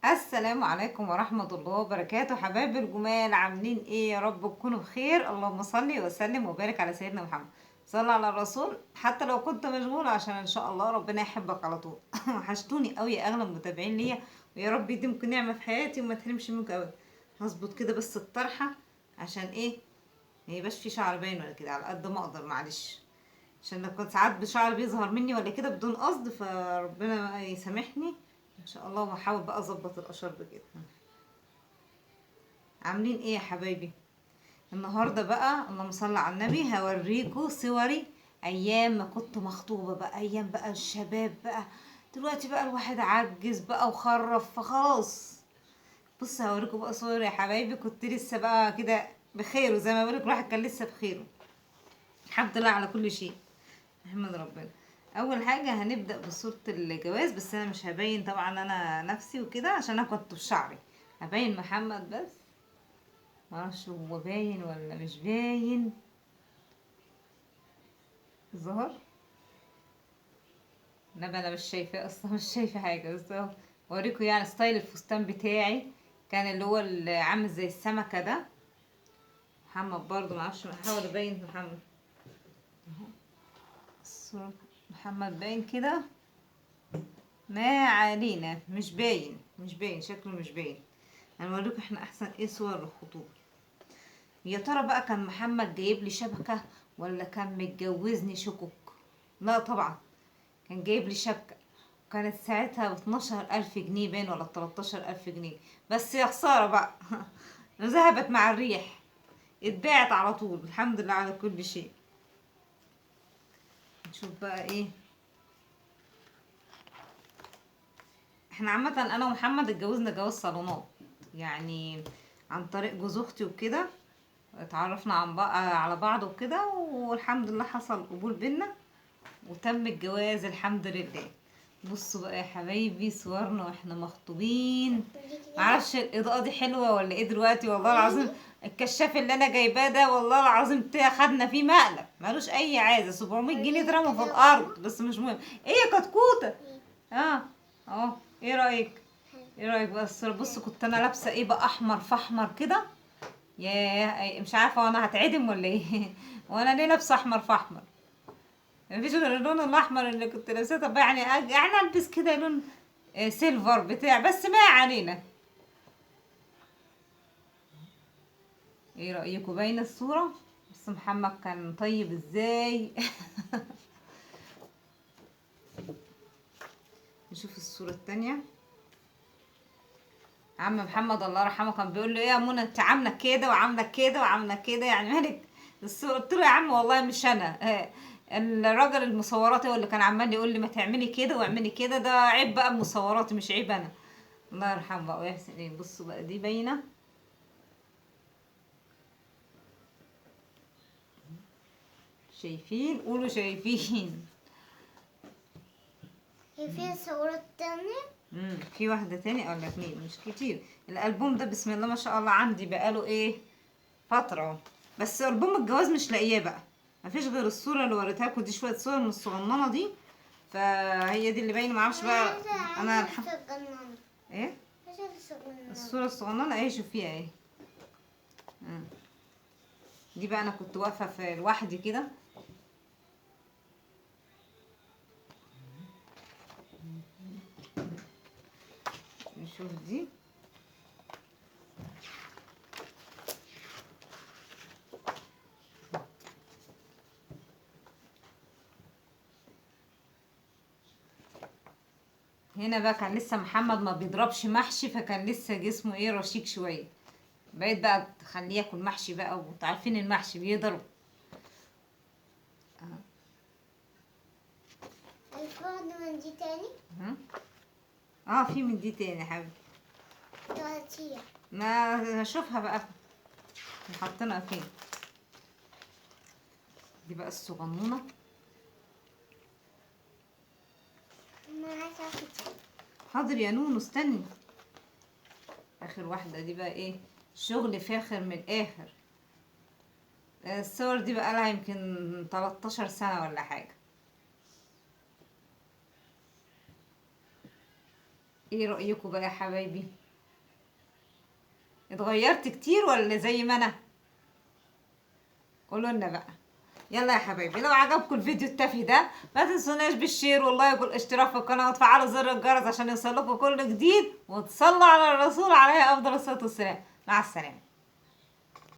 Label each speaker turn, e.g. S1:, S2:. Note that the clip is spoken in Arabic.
S1: السلام عليكم ورحمة الله وبركاته، حبايب الجمال، عاملين ايه؟ يا رب تكونوا بخير. اللهم صل وسلم وبارك على سيدنا محمد. صلى على الرسول حتى لو كنت مشغولة، عشان ان شاء الله ربنا يحبك على طول. وحشتوني قوي يا اغلى المتابعين ليا، ويا رب يديمكم نعمة في حياتي وما تحرمش منكم ابدا. هظبط كده بس الطرحة، عشان ايه؟ ما يبقاش في شعر باين ولا كده، على قد ما اقدر، معلش. عشان لو كنت ساعات بشعر بيظهر مني ولا كده بدون قصد، فربنا يسامحني ان شاء الله. وهحاول بقى اظبط الاشرب كده. عاملين ايه يا حبايبي؟ النهارده بقى اللهم صل على النبي هوريكوا صوري ايام ما كنت مخطوبه، بقى ايام بقى الشباب بقى. دلوقتي بقى الواحد عجز بقى وخرف فخلاص. بص هوريكوا بقى صوري يا حبايبي، كنت لسه بقى كده بخير، وزي ما بقولك الواحد كان لسه بخير. الحمد لله على كل شيء، نحمد ربنا. اول حاجه هنبدا بصوره الجواز، بس انا مش هبين طبعا انا نفسي وكده، عشان انا كنت بشعري. هبين محمد بس. معرفش هو باين ولا مش باين. ظهر. لا انا مش شايفه اصلا، مش شايفه حاجه، بس اهو اوريكم يعني ستايل الفستان بتاعي. كان اللي هو اللي عامل زي السمكه ده. محمد برضو معرفش، هحاول ابين محمد. الصورة. محمد باين كده. ما علينا، مش باين مش باين شكله مش باين. هنوريكم احنا احسن ايه صور الخطوبه. يا ترى بقى كان محمد جايب لي شبكه ولا كان متجوزني شكك؟ لا طبعا، كان جايب لي شبكة. كانت ساعتها ب12,000 جنيه باين، ولا 13,000 جنيه. بس يا خسارة بقى. ذهبت مع الريح. اتباعت على طول، الحمد لله على كل شيء. نشوف بقى ايه. احنا عامة انا ومحمد اتجوزنا جواز صالونات، يعني عن طريق جوز اختي وكده. اتعرفنا عن بقى على بعض وكده، والحمد لله حصل قبول بينا، وتم الجواز الحمد لله. بصوا بقى يا حبايبي صورنا واحنا مخطوبين. معرفش الاضاءة دي حلوة ولا ايه دلوقتي، والله العظيم. الكشاف اللي انا جايباه ده والله العظيم خدنا فيه مقلب ملوش اي عايزة. 700 جنيه اترموا في الارض، بس مش مهم. ايه يا كتكوتة؟ اه. اهو. ايه رأيك؟ ايه رأيك بقى الصورة؟ بص كنت انا لابسة ايه بقى، احمر في احمر كده. ياه مش عارفة وانا هتعدم ولا ايه. وانا ليه لابسة احمر في احمر؟ مفيش غير اللون الاحمر اللي كنت لابساه. طب يعني يعني البس كده لون سيلفر بتاع، بس ما علينا. ايه رأيكم باينة الصورة؟ بس محمد كان طيب ازاي. نشوف الصورة التانية. عم محمد الله يرحمه كان بيقول له ايه يا منى انت عامله كده وعامله كده وعامله كده، يعني مالك الصورة؟ قلت له يا عم والله مش انا، الراجل المصورات هو اللي كان عمال يقول لي ما تعملي كده واعملي كده. ده عيب بقى المصورات مش عيب انا. الله يرحمه بقى ويحسن ايه. بصوا بقى دي باينه. شايفين؟ قولوا شايفين.
S2: هي فيها صورات تانية.
S1: في واحدة تاني ولا اتنين، مش كتير. الألبوم ده بسم الله ما شاء الله عندي بقاله ايه، فترة اهو. بس ألبوم الجواز مش لاقياه بقى. مفيش غير الصورة اللي وريتها لكم دي، شوية صور من الصغننة دي. فهي دي اللي باينة، معرفش بقى. انا ايه الصورة الصغننة اهي، شوفيها اهي. مم. دي بقى انا كنت واقفة في لوحدي كده. نشوف دي. هنا بقى كان لسه محمد ما بيضربش محشي، فكان لسه جسمه ايه رشيق شوية. بقيت بقى تخليه ياكل محشي بقى، وانتوا عارفين المحشي بيضرب.
S2: في واحدة من دي تاني.
S1: ها؟ اه في من دي تاني يا حبيبي.
S2: تلاتية.
S1: ما اشوفها بقى حاطينها فين. دي بقى الصغنونة.
S2: ما عايزة أخد.
S1: حاضر يا نونو استني. اخر واحدة دي بقى ايه، شغل فاخر من الاخر. الصور دي بقى لها يمكن 13 سنة ولا حاجة. ايه رأيكم بقى يا حبايبي؟ اتغيرت كتير ولا زي ما انا؟ قولوا لنا بقى. يلا يا حبايبي، لو عجبكم الفيديو التافه ده ما تنسوناش بالشير واللايك والاشتراك في القناه وتفعلوا زر الجرس عشان يوصلكم كل جديد، وتصلوا على الرسول عليه افضل الصلاه والسلام. مع السلامه.